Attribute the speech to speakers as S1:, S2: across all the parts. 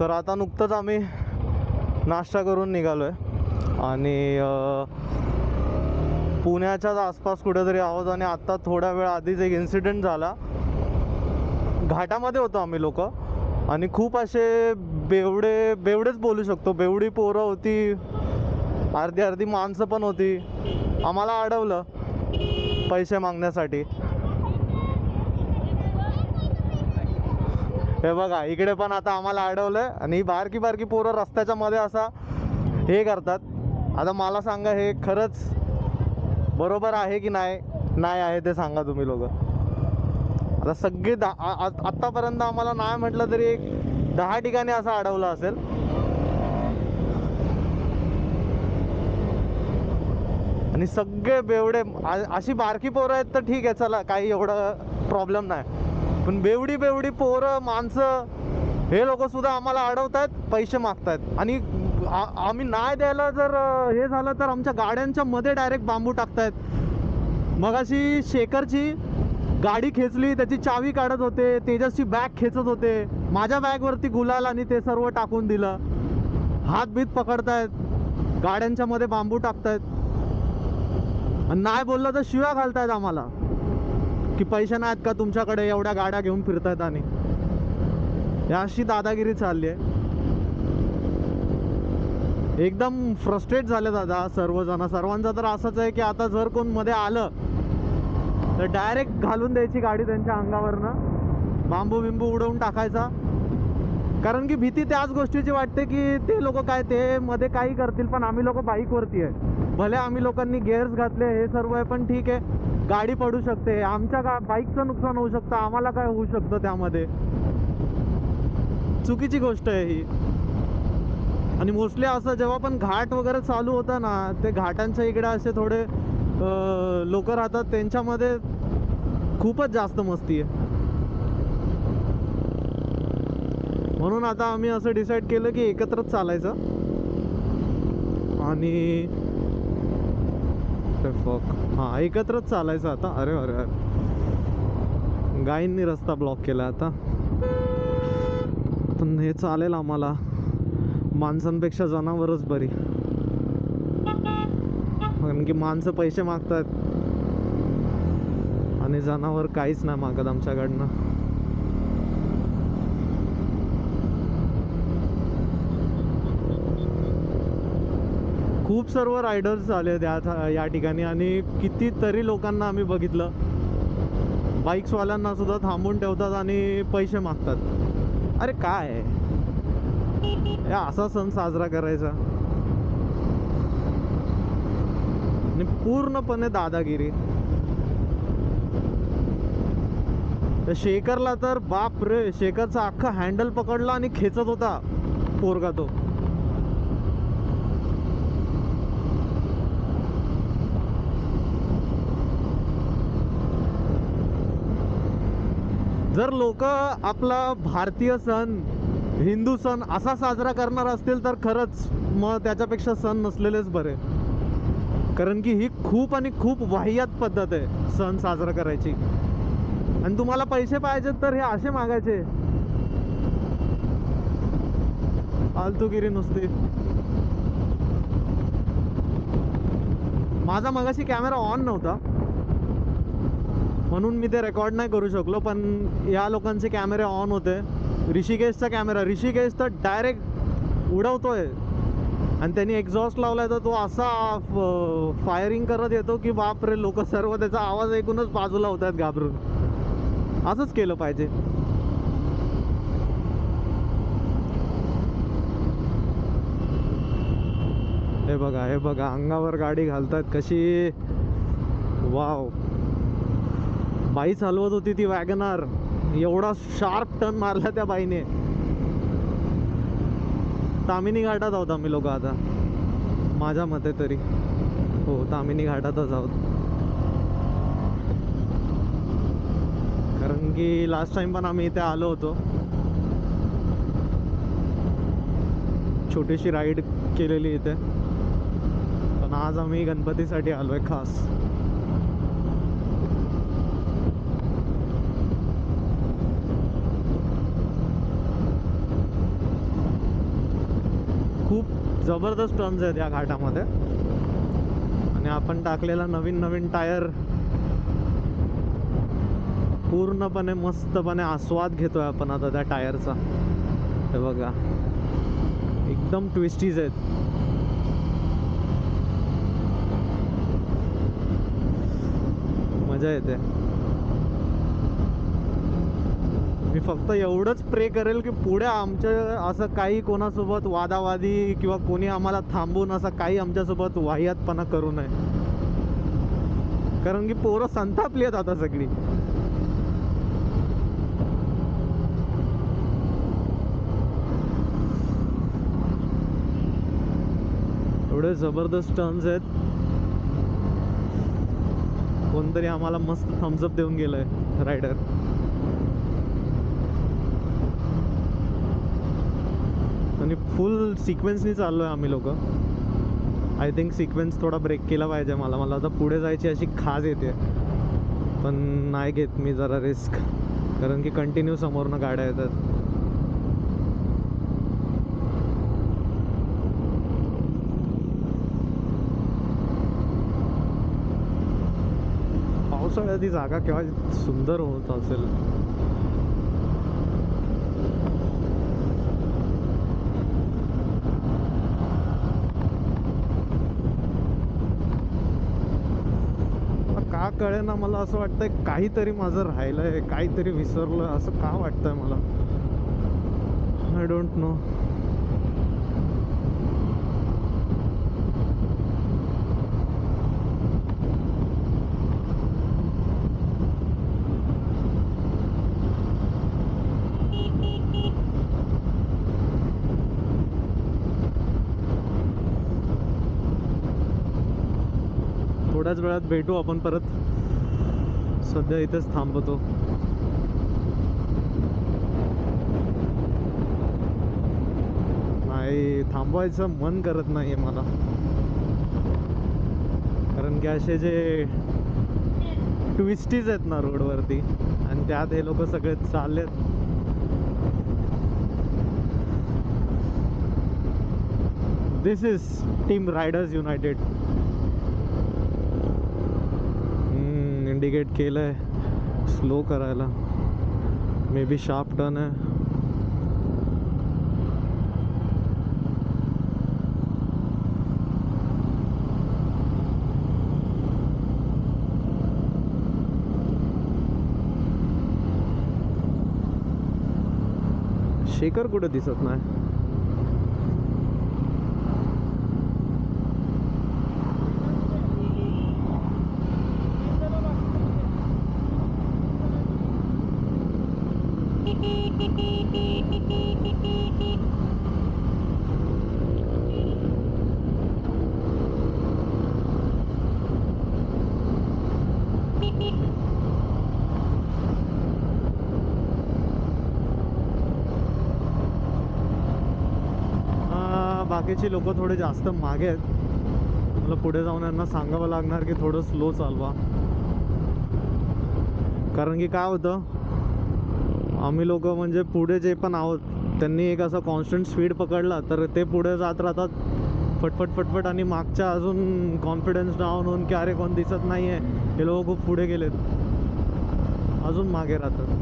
S1: तर आता नुकतंच आम्ही नाश्ता करून निघालो आहे आणि पुण्याच्याच आसपास कुठेतरी आहोत. आणि आत्ता थोड्या वेळ आधीच एक इन्सिडेंट झाला. घाटामध्ये होतो आम्ही लोक आणि खूप असे बेवडेच बोलू शकतो, बेवडी पोरं होती, अर्धी माणसं पण होती. आम्हाला अडवलं पैसे मागण्यासाठी. हे बघा इकडे पण आता आम्हाला अडवलंय आणि बारकी पोरं रस्त्याच्या मध्ये असा हे करतात. आता मला सांगा, हे खरंच बरोबर आहे की नाही आहे ते सांगा तुम्ही लोक. आता सगळे आत्तापर्यंत आम्हाला नाही म्हटलं तरी एक 10 ठिकाणी असं अडवलं असेल. आणि सगळे बेवडे. अशी बारकी पोरं आहेत तर ठीक आहे, चला काही एवढं प्रॉब्लेम नाही. पण बेवडी पोरं माणसं हे लोक सुद्धा आम्हाला अडवतात, पैसे मागतायत. आणि आम्ही नाही द्यायला जर हे झालं तर आमच्या गाड्यांच्या मध्ये डायरेक्ट बांबू टाकतायत. मग अशी शेखरची गाडी खेचली, त्याची चावी काढत होते, तेजसची बॅग खेचत होते, माझ्या बॅगवरती गुलाल आणि ते सर्व टाकून दिलं. हात बीत पकडतायत, गाड्यांच्या मध्ये बांबू टाकतायत आणि नाही बोललं तर शिव्या घालतायत आम्हाला की पैसे नाहीत का तुमच्याकडे, एवढ्या गाड्या घेऊन फिरतायत. आणि अशी दादागिरी चालली आहे. एकदम फ्रस्ट्रेट झाले दादा सर्वांचा तर असंच आहे की आता जर कोण मध्ये आलं तर डायरेक्ट घालून द्यायची गाडी त्यांच्या अंगावरनं, बांबू बिंबू उडवून टाकायचा. कारण की भीती त्याच गोष्टीची वाटते की ते लोक काय ते मध्ये काही करतील, पण आम्ही लोक बाईकवरती आहे. भले आम्ही लोकांनी गेअर्स घातले हे सर्व आहे, पण ठीक आहे, गाडी पडू शकते, आमच्या बाईकचं नुकसान होऊ शकतं, आम्हाला काय होऊ शकतं त्यामध्ये. चुकीची गोष्ट आहे ही. आणि मोस्टली असं जेव्हा पण घाट वगैरे चालू होता ना, ते घाटांच्या इकडे असे थोडे लोक राहतात, त्यांच्यामध्ये खूपच जास्त मस्ती आहे. म्हणून आता आम्ही असं डिसाईड केलं की एकत्रच चालायचं. आणि हां, एकत्रच चालायचं आता. अरे अरे अरे, गायींनी रस्ता ब्लॉक केला आता. पण हे चालेल आम्हाला, माणसांपेक्षा जनावरच बरी. कारण की माणसं पैसे मागतात आणि जनावर काहीच नाही मागत आमच्याकडनं. खूप सर्व रायडर्स आले या ठिकाणी आणि कितीतरी लोकांना आम्ही बघितलं, बाईक्सवाल्यांना सुद्धा थांबून ठेवतात आणि पैसे मागतात. अरे काय असा सण साजरा करायचा आणि पूर्णपणे दादागिरी. शेखरला तर बाप रे, शेखरचा अख्खा हँडल पकडला आणि खेचत होता पोरगा तो. जर लोक आपला भारतीय सण, हिंदू सण असा साजरा करणार असतील तर खरंच मग त्याच्यापेक्षा सण नसलेलेच बरे. कारण की ही खूप वाह्यात पद्धत आहे सण साजरा करायची. आणि तुम्हाला पैसे पाहिजेत तर हे असे मागायचे, फालतूगिरी नुसती. माझा मगाशी कॅमेरा ऑन नव्हता म्हणून मी ते रेकॉर्ड नाही करू शकलो, पण या लोकांचे कॅमेरे ऑन होते. ऋषिकेशचा कॅमेरा, ऋषिकेश तर डायरेक्ट उडवतोय आणि त्यांनी एक्झॉस्ट लावलाय तर तो असा फायरिंग करत येतो की बापरे, लोक सर्व त्याचा आवाज ऐकूनच बाजूला होत आहेत घाबरून. असंच केलं पाहिजे. हे बघा अंगावर गाडी घालतात कशी. वाव, बाई चालवत होती ती वॅगनार, एवढा शार्प टर्न मारला त्या बाईने. तामिनी घाटात आहोत आम्ही लोक आता, माझ्या मते तरी. हो, तामिनी घाटातच आहोत. कारण की लास्ट टाइम पण आम्ही इथे आलो होतो, छोटीशी राईड केलेली इथे. पण आज आम्ही गणपतीसाठी आलोय खास. जबरदस्त टर्न्स आहेत या घाटामध्ये. आणि आपण टाकलेला नवीन नवीन टायर पूर्णपणे मस्तपणे आस्वाद घेतोय आपण आता त्या टायरचा. हे बघा एकदम ट्विस्टीज आहेत. मजा येते. मी फक्त एवढंच प्रे करेल की पुढे आमच्या असं काही कोणासोबत वादावादी किंवा कोणी आम्हाला थांबून असं काही आमच्यासोबत वाह्यातपणा करू नये. कारण की पोरं संतापली आहेत आता सगळी. एवढे जबरदस्त टर्न्स आहेत. कोणतरी आम्हाला मस्त थम्सअप देऊन गेलंय रायडर. आणि फुल सिक्वेन्सनी चाललो आहे आम्ही लोक. आय थिंक सिक्वेन्स थोडा ब्रेक केला पाहिजे. मला आता पुढे जायची अशी खाज येते, पण नाही घेत मी जरा रिस्क, कारण की कंटिन्यू समोरनं गाड्या येतात. पावसाळ्यात ही जागा केव्हा सुंदर होत असेल. का कळे ना, मला असं वाटतंय काहीतरी माझं राहिलंय, काहीतरी विसरलं असं का वाटतंय मला. I don't know. थोड्याच वेळात भेटू आपण परत. सध्या इथेच थांबतो. नाही, थांबवायचं मन करत नाही आहे मला, कारण की असे जे ट्विस्टीज आहेत ना रोडवरती, आणि त्यात हे लोक सगळे चाललेत. दिस is team riders United. Indicate केलंय स्लो करायला. मे बी शार्प टर्न आहे. शेखर कुठे दिसत नाही. बाकीची लोक थोडे जास्त मागे आहेत. मला पुढे जाऊन यांना सांगावं लागणार की थोडं स्लो चालवा, कारण की काय होतं, आम्ही लोक म्हणजे पुढे जे पण आहोत त्यांनी एक असा कॉन्स्टंट स्पीड पकडला तर ते पुढे जात राहतात फटफट फटफट, आणि मागच्या अजून कॉन्फिडन्स डाऊन होऊन की अरे कोण दिसत नाही आहे, हे लोक खूप पुढे गेलेत, अजून मागे राहतात.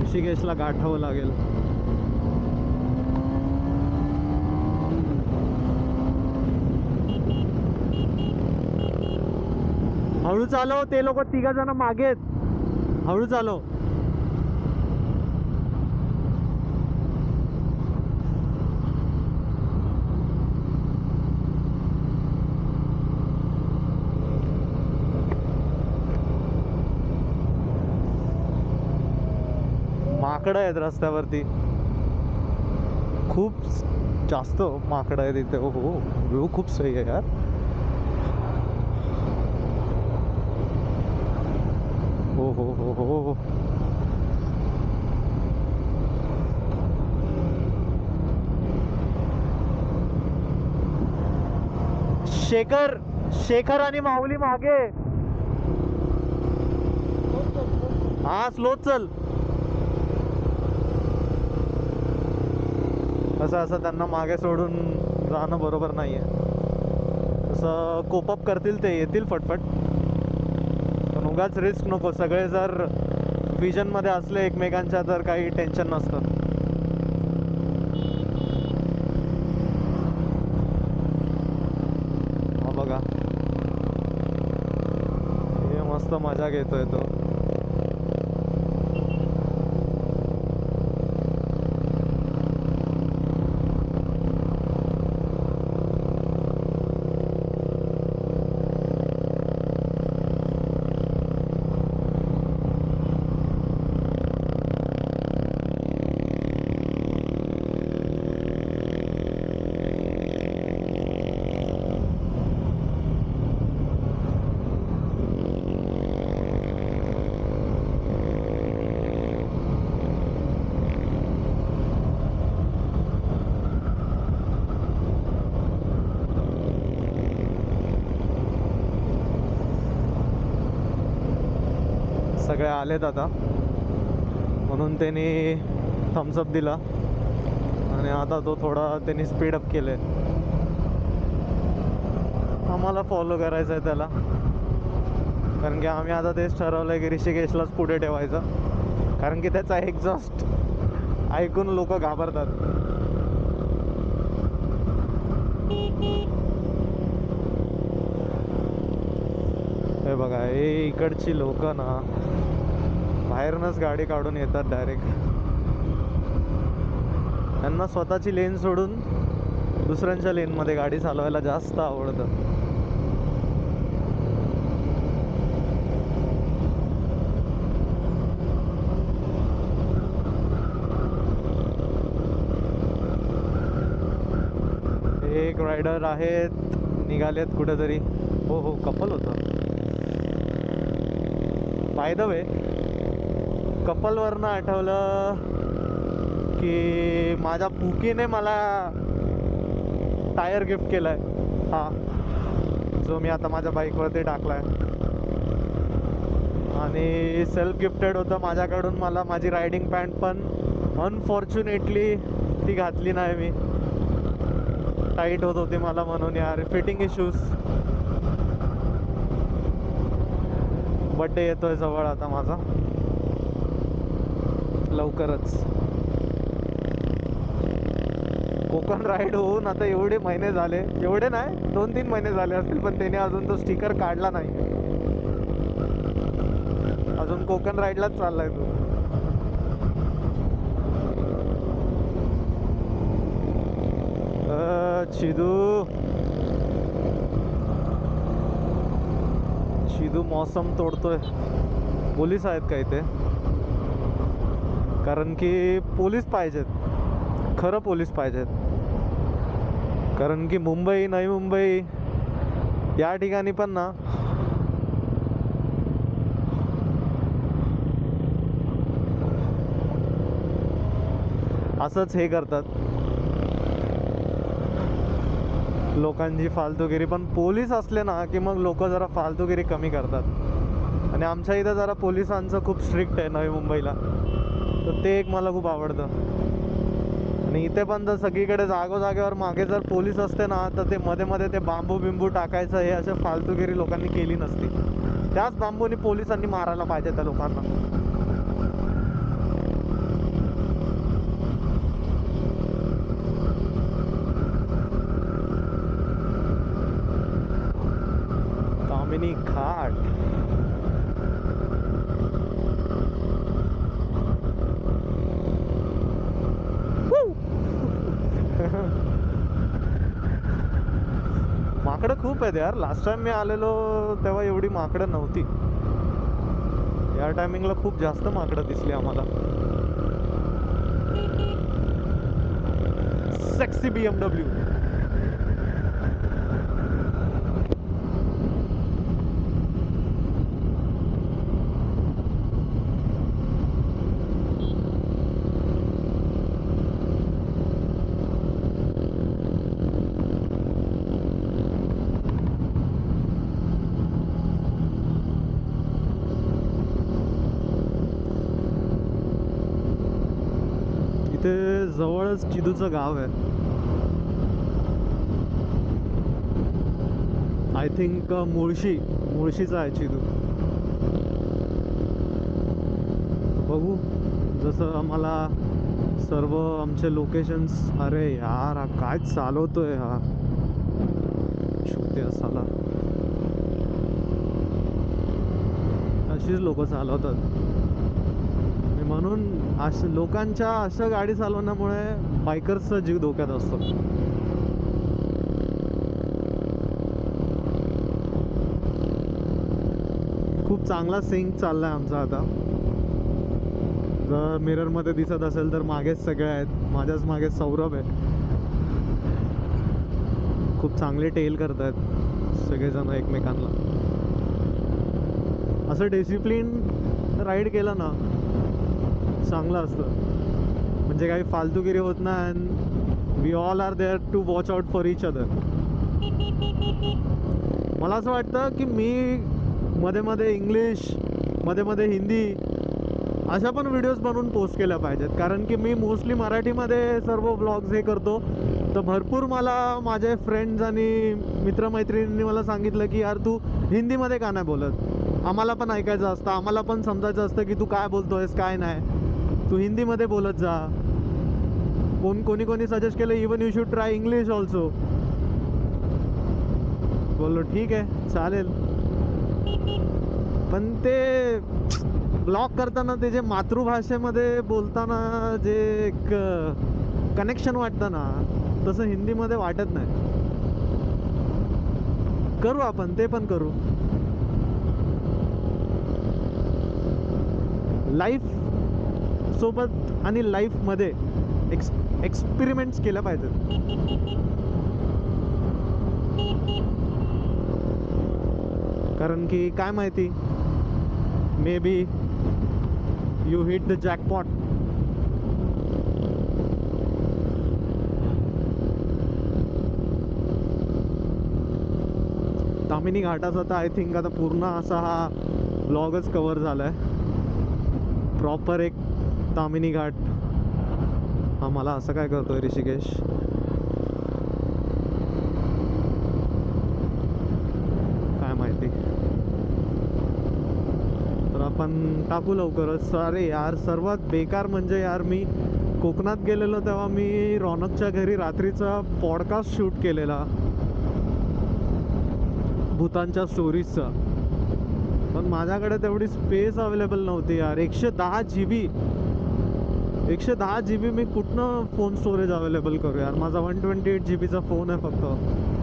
S1: ऋषिकेशला गाठावं लागेल. हळू चालव, ते लोक 3 जण मागे आहेत. हळू चालव. माकडं आहेत रस्त्यावरती, खूप जास्त माकडं आहेत इथे. हो, व्ह्यू खूप सही आहे यार. हो हो हो हो. शेखर शेखर आणि माऊली मागे. हा स्लो चल. असं त्यांना मागे सोडून जाणं बरोबर नाहीये. तसं कोपअप करतील ते, येतील फटफट, पण उगाच रिस्क नको. सगळे जर विजनमध्ये असले एकमेकांच्या तर काही टेन्शन नसतं. हा बघा, हे मस्त मजा घेतोय तो. सगळे आलेत आता, म्हणून त्यांनी थम्सअप दिला आणि आता तो थोडा त्यांनी स्पीडअप केलं आहे. आम्हाला फॉलो करायचं आहे त्याला, कारण की आम्ही आता तेच ठरवलं आहे की ऋषिकेशलाच पुढे ठेवायचं, कारण की त्याचा एक्झॉस्ट ऐकून लोक घाबरतात. हे बघा, हे इकडची लोक ना बाहेरनच गाडी काढून येतात डायरेक्ट. त्यांना स्वतःची लेन सोडून दुसऱ्यांच्या लेनमध्ये गाडी चालवायला जास्त आवडतं. एक रायडर आहेत, निघालेत कुठेतरी. हो हो, कपल होतं. बाय द वे, कपलवरनं आठवलं की माझ्या पुकीने मला टायर गिफ्ट केलाय, हा जो मी आता माझ्या बाईकवरती टाकलाय. आणि सेल्फ गिफ्टेड होतं माझ्याकडून मला माझी रायडिंग पॅन्ट, पण अनफॉर्च्युनेटली ती घातली नाही मी. टाईट होत होती मला म्हणून यार, फिटिंग इश्यूज. बड्डे येतोय जवळ आता माझा लवकरच. कोकण राईड होऊन आता एवढे महिने झाले, एवढे नाही 2-3 महिने झाले असतील, पण त्याने अजून तो स्टिकर काढला नाही. अजून कोकण राईडलाच चाललाय तो. शिदू मौसम तोडतोय. पोलीस आहेत का इथे? कारण की पोलीस पाहिजेत, खरं पोलीस पाहिजेत. कारण की मुंबई, नवी मुंबई या ठिकाणी पण ना असंच हे करतात लोकांची फालतूगिरी. पण पोलीस असले ना की मग लोक जरा फालतूगिरी कमी करतात. आणि आमच्या इथं जरा पोलिसांचं खूप स्ट्रिक्ट आहे नवी मुंबईला, तर ते एक मला खूप आवडतं. आणि इथे पण तर सगळीकडे जागोजागेवर मागे जर पोलीस असते ना, तर ते मध्ये मध्ये ते बांबू बिंबू टाकायचं, हे असे फालतूगिरी लोकांनी केली नसती. त्याच बांबूनी पोलिसांनी मारायला पाहिजे त्या लोकांना. तामिनी घाट. माकडं खूप आहेत यार. लास्ट टाइम मी आलेलो तेव्हा एवढी माकडं नव्हती. या टायमिंगला खूप जास्त माकडं दिसली आम्हाला. Sexy BMW. जवळच चिदूचं गाव आहे. आय थिंक मुळशीचा आहे चिदू. बघू जसं आम्हाला सर्व आमचे लोकेशन्स. अरे यार हा काय चालवतोय हा शुद्ध साला. अशीच लोक चालवतात. म्हणून लोकांच्या असं गाडी चालवण्यामुळे बायकर्सचा जीव धोक्यात असतो. खूप चांगला सिंक चाललाय आमचा आता. जर मिररमध्ये दिसत असेल तर मागेच सगळे आहेत. माझ्याच मागे सौरभ आहे. खूप चांगले टेल करतायत सगळेजण एकमेकांना. असं डिसिप्लिन राईड केलं ना चांगलं असतं. म्हणजे काही फालतूगिरी होत नाही. And we all are there to watch out for each other. मला असं वाटतं की मी मध्ये मध्ये इंग्लिश, मध्ये मध्ये हिंदी अशा पण व्हिडिओज बनवून पोस्ट केल्या पाहिजेत. कारण की मी मोस्टली मराठीमध्ये सर्व ब्लॉग्स हे करतो. तर भरपूर मला माझे फ्रेंड्स आणि मित्रमैत्रिणींनी मला सांगितलं की यार तू हिंदीमध्ये का नाही बोलत. आम्हाला पण ऐकायचं असतं, आम्हाला पण समजायचं असतं की तू काय बोलतोयस काय नाही. तू हिंदीमध्ये बोलत जा. कोणी सजेस्ट केलं even you should try English also. बोललो ठीक आहे चालेल. पण ते ब्लॉग करताना ते जे मातृभाषेमध्ये बोलताना जे एक कनेक्शन वाटतं ना तसं हिंदीमध्ये वाटत नाही. करू आपण ते पण करू. लाईफ सोबत आणि लाईफमध्ये एक्सपेरिमेंट्स केल्या पाहिजेत. कारण की काय माहिती may be you hit the jackpot. Tamhini घाटाचा तर आय थिंक आता पूर्ण असा हा ब्लॉगच कव्हर झाला आहे. प्रॉपर एक तामिनी घाट. हा मला असं काय करतोय ऋषिकेश. काय माहिती. तर आपण टाकू लवकरच. अरे यार सर्वात बेकार म्हणजे यार मी कोकणात गेलेलो तेव्हा मी रौनकच्या घरी रात्रीचा पॉडकास्ट शूट केलेला भूतांच्या स्टोरीजचा. पण माझ्याकडे तेवढी स्पेस अवेलेबल नव्हती यार. 110 GB मी कुठनं फोन स्टोरेज अवेलेबल करू यार. माझा 128 GB फोन आहे फक्त.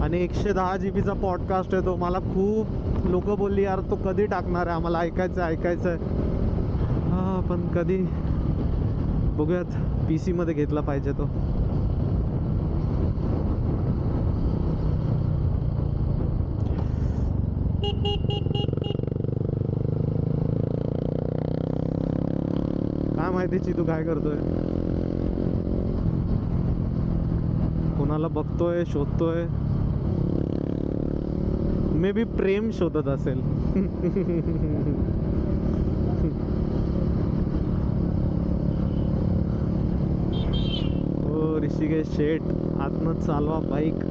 S1: आणि 110 GB पॉडकास्ट आहे तो. मला खूप लोक बोलली यार तो कधी टाकणार आहे, आम्हाला ऐकायचं आहे. हां पण कधी बघूयात. PC मध्ये घेतला पाहिजे तो. काय माहिती तू काय करतोय. कोणाला बघतोय शोधतोय. मे बी प्रेम शोधत असेल. हो ऋषिकेश शेठ आतनं चालवा बाईक.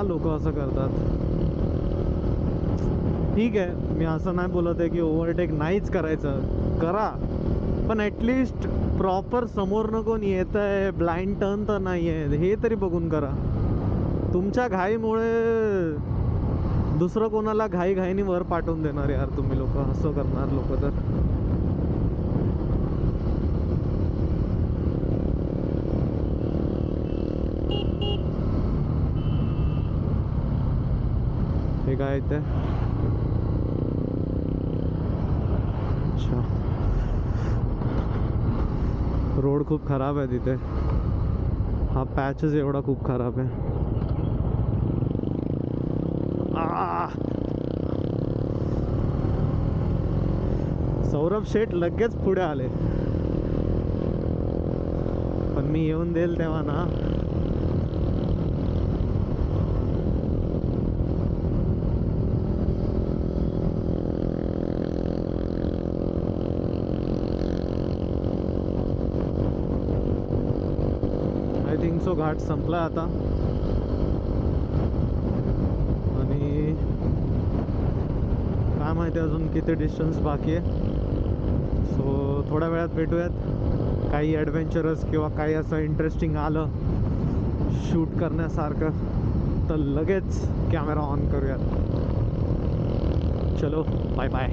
S1: लोक असं करतात. ठीक आहे मी असं नाही बोलत आहे की ओव्हरटेक नाहीच करायचं, करा. पण ॲटलिस्ट प्रॉपर समोरनं कोण येत आहे, ब्लाइंड टर्न तर नाही आहे हे तरी बघून करा. तुमच्या घाईमुळे दुसरं कोणाला घाईने वर पाठवून देणार यार तुम्ही लोक. असं करणार लोक तर. हे काय इथे. अच्छा रोड खूप खराब आहे तिथे. हा पॅचच एवढा खूप खराब आहे. सौरभ शेठ लगेच पुढे आले, पण मी येऊन देईल तेव्हा ना. आय थिंक सो घाट संपला आता, आणि काय माहिती अजून किती डिस्टन्स बाकी आहे. सो थोड्या वेळात भेटूयात. काही ॲडव्हेंचरस किंवा काही असं इंटरेस्टिंग आलं शूट करण्यासारखं तर लगेच कॅमेरा ऑन करूयात. चलो बाय बाय.